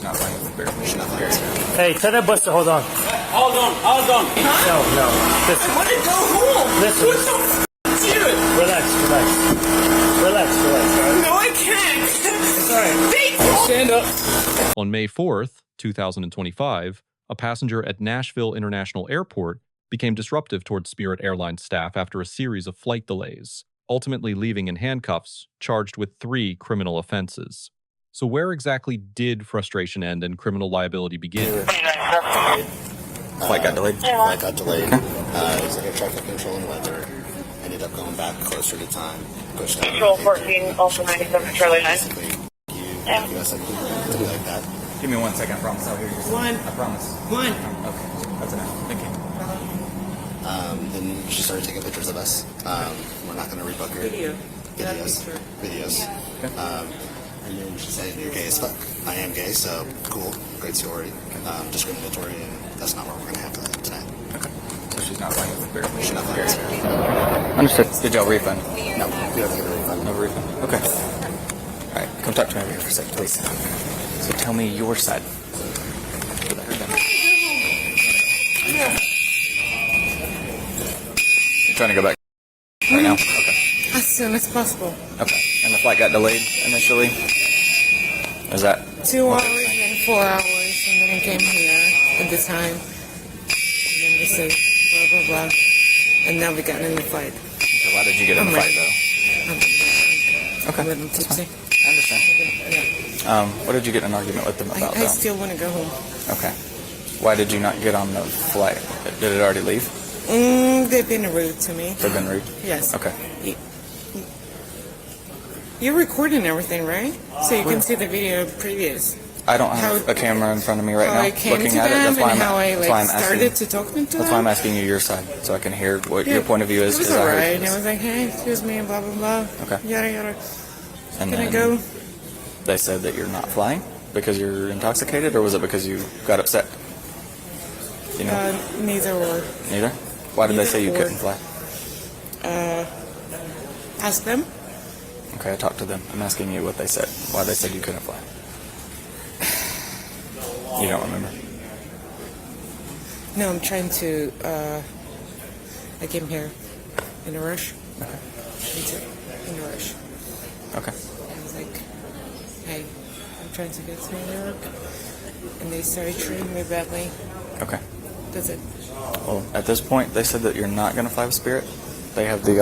she's not flying with Spirit. She's not flying with Spirit. Hey, tell that bus to hold on. Hold on. Huh? No. Listen. I want to go home. Listen. What the f*** is you? Relax. All right? No, I can't. It's all right. Stand up. On May 4th, 2025, a passenger at Nashville International Airport became disruptive towards Spirit Airlines staff after a series of flight delays, ultimately leaving in handcuffs, charged with 3 criminal offenses. So where exactly did frustration end and criminal liability begin? Flight got delayed. Flight got delayed. It was like a traffic control and weather. Ended up going back closer to time. Pushed out. Control 14, also 97, Charlie 9. Basically, U.S.C. something like that. Give me 1 second. I promise I'll hear you. One. I promise. One. Okay. That's enough. Thank you. Then she started taking pictures of us. We're not going to rebook her. Videos. And then she said, "You're gay as fuck." I am gay, so cool, great story. Discriminatory, and that's not what we're going to have tonight. Okay. So she's not flying with Spirit. She's not flying with Spirit. Understood. Did y'all refund? No, we don't get a refund. No refund. Okay. All right. Come talk to me over here for a second, please. So tell me your side. You're trying to go back right now? Okay. As soon as possible. Okay. And the flight got delayed initially? Is that? 2 hours and 4 hours, and then I came here at the time. And then they say blah, blah, blah. And now we got in the fight. So why did you get in the fight, though? I'm Okay. a little tipsy. I understand. Yeah. What did you get in an argument with them about, I though? still want to go home. Okay. Why did you not get on the flight? Did it already leave? They've been rude to me. They've been rude? Yes. Okay. You're recording everything, right? So you can see the video previous. I don't have a camera in front of me right How now I came looking to at it. them That's why and how I I'm started asking. to talk to them. That's why I'm asking you your side, so I can hear what your point of view is. It was 'cause I heard alright. this. I was like, hey, excuse me, blah, blah, blah. Okay. Yada, yada. And Can I then go? they said that you're not flying because you're intoxicated, or was it because you got upset? You know? Neither or. Neither? Why did they say you Neither or. couldn't fly? Ask them. Okay, I talked to them. I'm asking you what they said. Why they said you couldn't fly. You don't remember? No, I'm trying to, I came here in a rush. Okay. Me too, in a rush. Okay. I was like, hey, I'm trying to get to New York. And they started treating me badly. Okay. That's it. Well, at this point, they said that you're not going to fly with Spirit. They have the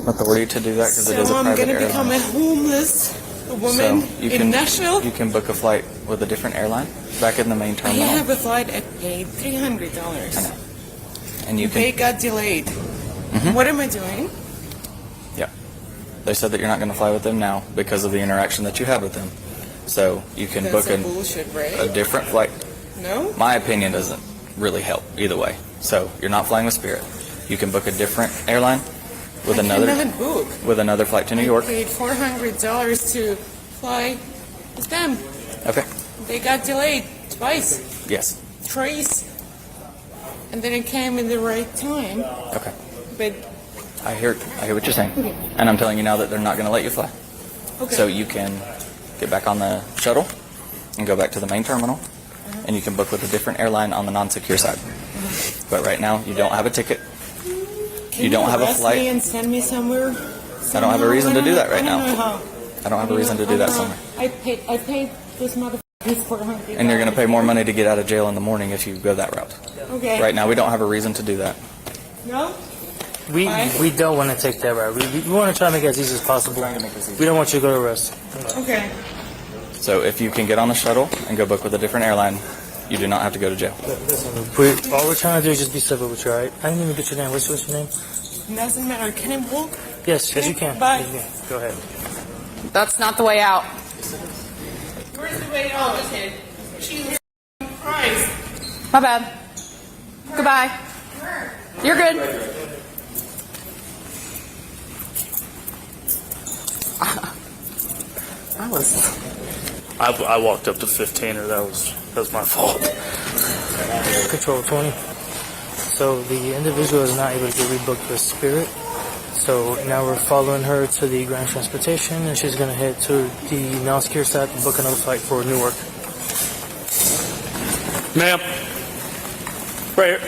authority to do that because it is a So I'm private going to become a airline. homeless woman So you in Nashville. You can book a flight with a different airline back in the main I terminal. have a flight I paid $300. I know. And you They can. got delayed. What am I doing? Yeah. They said that you're not going to fly with them now because of the interaction that you had with them. So you can That's book a bullshit, right? a different flight. No? My opinion doesn't really help either way. So you're not flying with Spirit. You can book a different airline with I cannot book. another flight to New York. I paid $400 to fly with them. Okay. They got delayed twice, Yes. thrice, and then it came in the right time. Okay. But I hear what you're saying, and I'm telling you now that they're not going to let you fly. okay, So you can get back on the shuttle and go back to the main terminal, and you can book with a different airline on the non-secure side. But right now, you don't have a ticket. can you don't have a arrest flight. me and send me somewhere? I don't have a reason to do that right I don't now. know how. I don't have a reason to do that somewhere. I paid this motherfucker $400. And you're going to pay more money to get out of jail in the morning if you go that route. Okay. Right now, we don't have a reason to do that. No. We don't want to take that route. We want to try to make it as easy as possible. We don't want you to go to rest. Okay. So if you can get on the shuttle and go book with a different airline, you do not have to go to jail. Listen, all we're trying to do is just be civil with you, all right? I didn't even get your name. What's your name? Doesn't matter. Can I walk? Yes, you can. Bye. Yes, you can. Go ahead. That's not the way out. Where's the way out? Jesus Christ. My bad. Goodbye. You're good. I walked up to 15, or that was my fault. Control 20. So the individual is not able to get rebooked with Spirit. So now we're following her to the ground transportation, and she's going to head to the non-secure side to book another flight for Newark. Ma'am. Right here.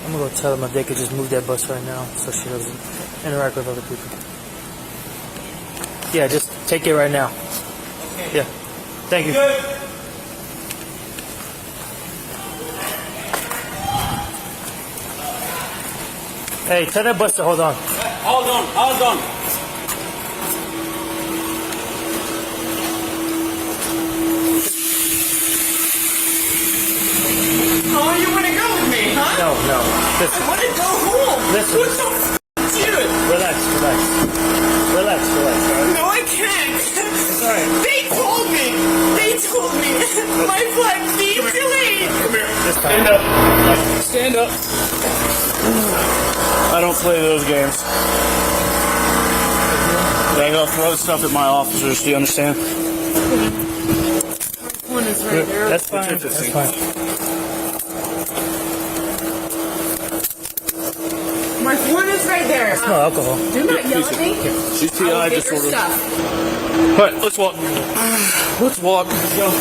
I'm gonna go tell them if they could just move that bus right now so she doesn't interact with other people. Yeah, just take it right now. Okay. Yeah. Thank you. Good. Hey, tell that bus to hold on. Hold on, hold on. Oh, you want to go with me, huh? No, no. Listen. I want to go home. Listen. What the f*** is you? Relax. All right? No, I can't. It's all right. They told me my flight being delayed. Come here. Stand up. Stand up. I don't play those games. They go throw stuff at my officers. Do you understand? One is right there. That's fine. That's fine. My phone is right there. No alcohol. Do not yell at me. She's PI Get your disorder. stuff. All right, let's walk. Let's walk. Let's go.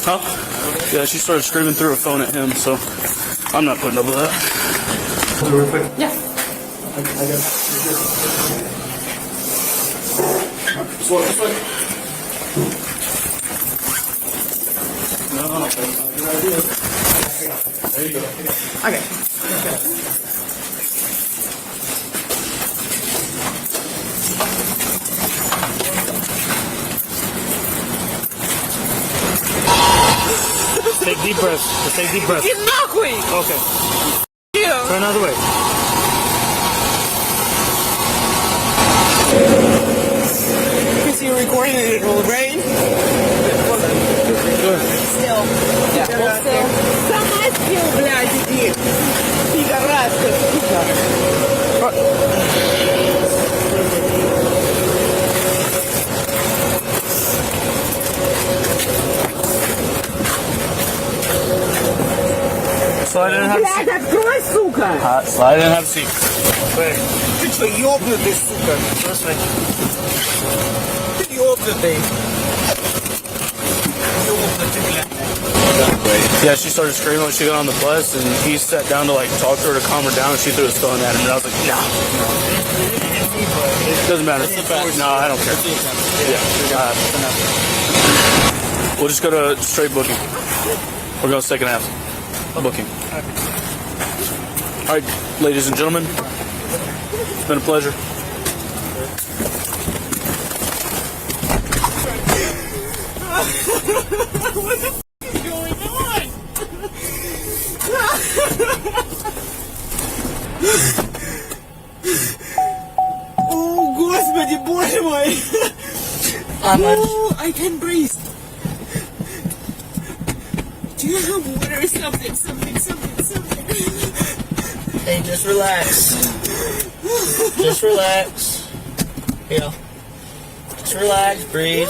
Huh? Yeah, she started screaming through her phone at him, so I'm not putting up with that. Yeah. This way. No, good idea. There you go. Okay. Take deep breaths. Just take deep breaths. Get nahui. Okay. You. Turn the other way. Because you recorded it all, right? Still. Yeah. Well, still. Сама спил, блядь, иди. Пидораска, сука. Slide in and have a seat. Блядь, открой, сука! Slide in and have a seat. Quick. Ты что, ёбнутый, сука? This way. Ты ёбнутый. Ёбнутый, блядь. Yeah, she started screaming when she got on the bus, and he sat down to like talk to her to calm her down, and she threw his phone at him, and I was like, no. It doesn't matter. No, I don't care. Yeah. We'll just go to straight booking. We're going second half. Booking. All right, ladies and gentlemen, it's been a pleasure. What the f*** is going on? О, Господи, боже мой! Oh, I can't breathe. Do you have water or something? Hey, just relax. Just relax. Here. Just relax. Breathe.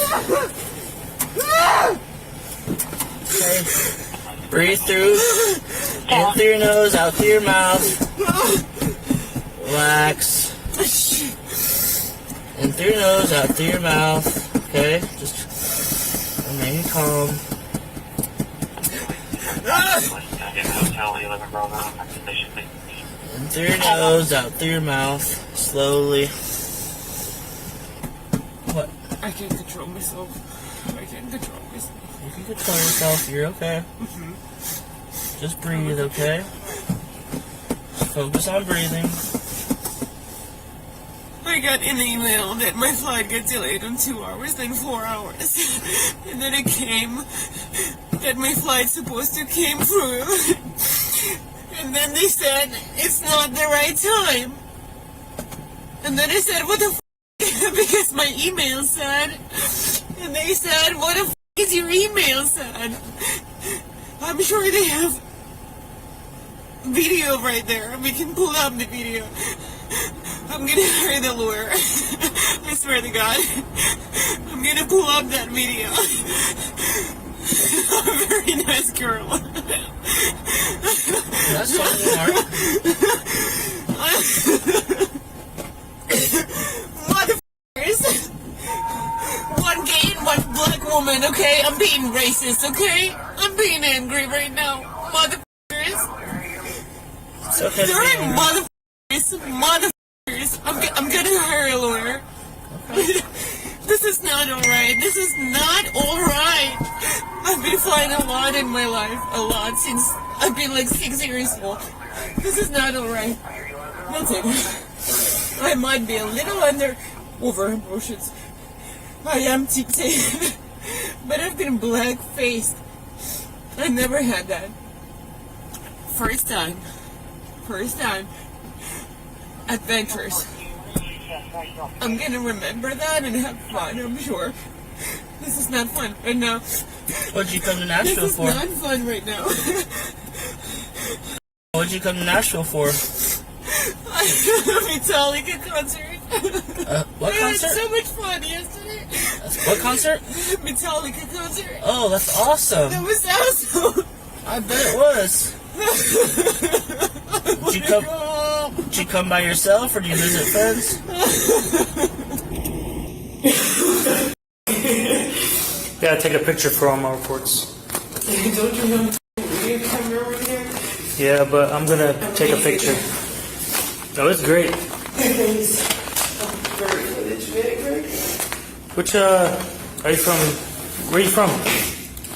Okay. Breathe through. In through your nose, out through your mouth. Relax. In through your nose, out through your mouth. Okay? Just remain calm. In through your nose, out through your mouth. Slowly. What? I can't control myself. You can control yourself. You're okay. Just breathe, okay? Just focus on breathing. I got an email that my flight got delayed on 2 hours, then 4 hours. And then it came that my flight's supposed to came through. And then they said, it's not the right time. And then I said, what the f***? Because my email said. And they said, what the f*** is your email said? I'm sure they have video right there. We can pull up the video. I'm gonna hire the lawyer. I swear to God. I'm gonna pull up that video. I'm a very nice girl. racist, okay? I'm being angry right now. Motherfuckers. It's okay. They're motherfuckers. I'm gonna hire a lawyer. This is not alright. This is not alright. I've been flying a lot in my life. A lot since I've been like 6 years old. This is not alright. That's it. I might be a little over emotions. I am tipsy. But I've been black-faced. I never had that. First time. Adventures. I'm gonna remember that and have fun, I'm sure. This is not fun right now. What'd you come to Nashville for? This is not fun right now. What'd you come to Nashville for? Metallica concert. What I had concert? so much fun yesterday. What concert? Metallica concert. Oh, that's awesome. That was awesome. I bet it was. Did you come by yourself or did you visit friends? Gotta take a picture for all my reports. Don't you have a video camera over there? Yeah, but I'm gonna take a picture. Oh, it's great. Very footage, very great. Which, are you from? Where are you from?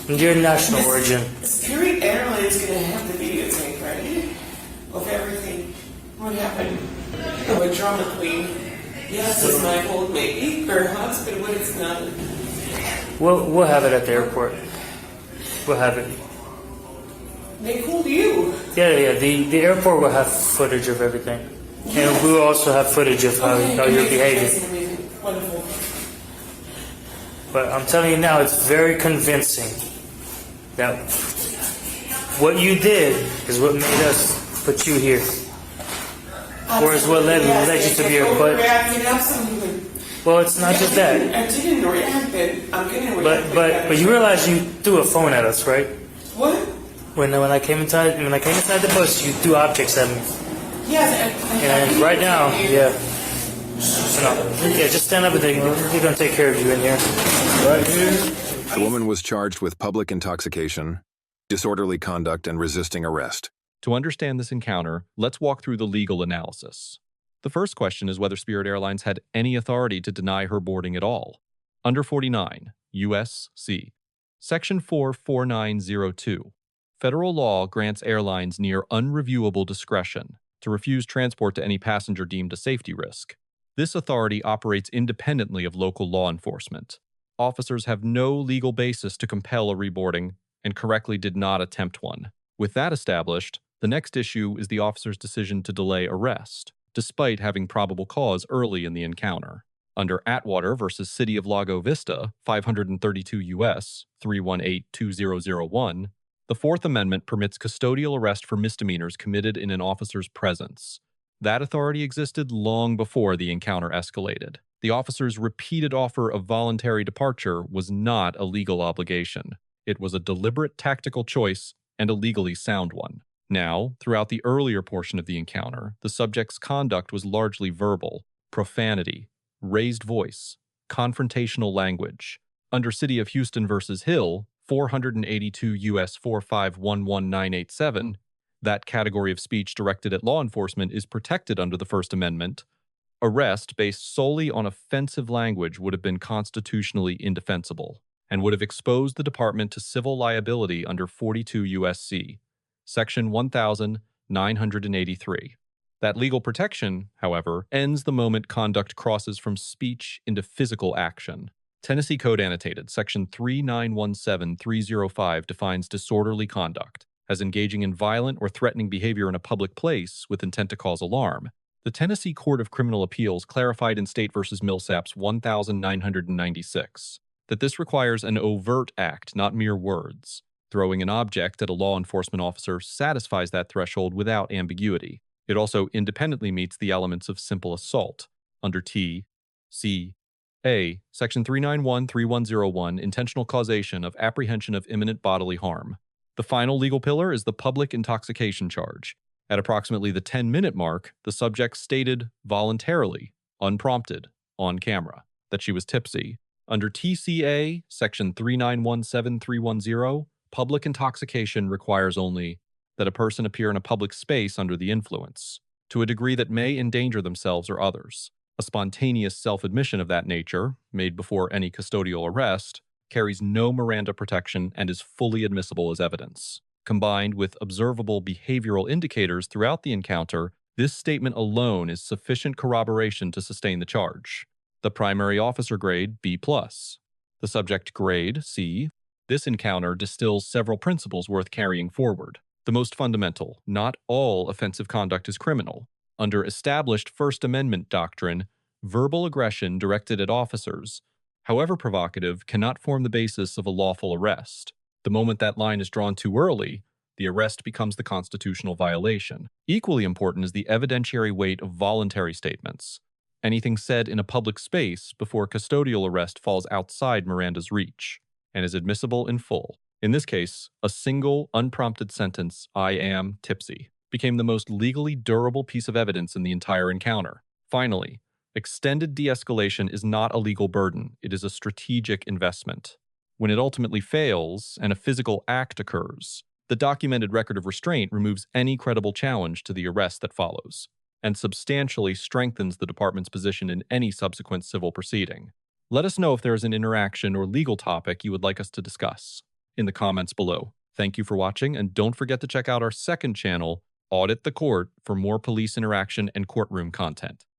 You're national origin. Spirit Airlines is gonna have the videotape, right? Of everything. What happened? I'm a drama queen. Yes, it's my fault, maybe, perhaps, but what it's not. We'll have it at the airport. We'll have it. They called you. Yeah. The airport will have footage of everything, and we will also have footage of how you're behaving. Amazing. Wonderful. But I'm telling you now, it's very convincing that what you did is what made us put you here, or is what led you to be here. But Absolutely. well, it's not just that. I didn't react, but I'm gonna react. But you realize you threw a phone at us, right? What? When I came inside the bus, you threw objects at me. Yes, And right now, yeah. So, yeah, just stand up and we're gonna take care of you in here. Right here. The woman was charged with public intoxication, disorderly conduct, and resisting arrest. To understand this encounter, let's walk through the legal analysis. The first question is whether Spirit Airlines had any authority to deny her boarding at all. Under 49, U.S.C. Section 44902. Federal law grants airlines near unreviewable discretion to refuse transport to any passenger deemed a safety risk. This authority operates independently of local law enforcement. Officers have no legal basis to compel a reboarding and correctly did not attempt one. With that established, the next issue is the officer's decision to delay arrest, despite having probable cause early in the encounter. Under Atwater v. City of Lago Vista, 532 U.S. 318-2001, the Fourth Amendment permits custodial arrest for misdemeanors committed in an officer's presence. That authority existed long before the encounter escalated. The officer's repeated offer of voluntary departure was not a legal obligation. It was a deliberate tactical choice and a legally sound one. Now, throughout the earlier portion of the encounter, the subject's conduct was largely verbal, profanity, raised voice, confrontational language. Under City of Houston v. Hill, 482 U.S. 4511987, that category of speech directed at law enforcement is protected under the First Amendment. Arrest based solely on offensive language would have been constitutionally indefensible and would have exposed the department to civil liability under 42 U.S.C. Section 1983. That legal protection, however, ends the moment conduct crosses from speech into physical action. Tennessee Code Annotated, Section 3917305 defines disorderly conduct as engaging in violent or threatening behavior in a public place with intent to cause alarm. The Tennessee Court of Criminal Appeals clarified in State v. Millsaps 1996 that this requires an overt act, not mere words. Throwing an object at a law enforcement officer satisfies that threshold without ambiguity. It also independently meets the elements of simple assault under T, C, A, Section 3913101, intentional causation of apprehension of imminent bodily harm. The final legal pillar is the public intoxication charge. At approximately the 10-minute mark, the subject stated voluntarily, unprompted, on camera, that she was tipsy. Under TCA Section 3917310, public intoxication requires only that a person appear in a public space under the influence, to a degree that may endanger themselves or others. A spontaneous self-admission of that nature, made before any custodial arrest, carries no Miranda protection and is fully admissible as evidence. Combined with observable behavioral indicators throughout the encounter, this statement alone is sufficient corroboration to sustain the charge. The primary officer grade, B+. The subject grade, C. This encounter distills several principles worth carrying forward. The most fundamental, not all offensive conduct is criminal. Under established First Amendment doctrine, verbal aggression directed at officers, however provocative, cannot form the basis of a lawful arrest. The moment that line is drawn too early, the arrest becomes the constitutional violation. Equally important is the evidentiary weight of voluntary statements. Anything said in a public space before custodial arrest falls outside Miranda's reach and is admissible in full. In this case, a single, unprompted sentence, "I am tipsy," became the most legally durable piece of evidence in the entire encounter. Finally, extended de-escalation is not a legal burden, it is a strategic investment. When it ultimately fails and a physical act occurs, the documented record of restraint removes any credible challenge to the arrest that follows, and substantially strengthens the department's position in any subsequent civil proceeding. Let us know if there is an interaction or legal topic you would like us to discuss in the comments below. Thank you for watching, and don't forget to check out our second channel, Audit the Court, for more police interaction and courtroom content.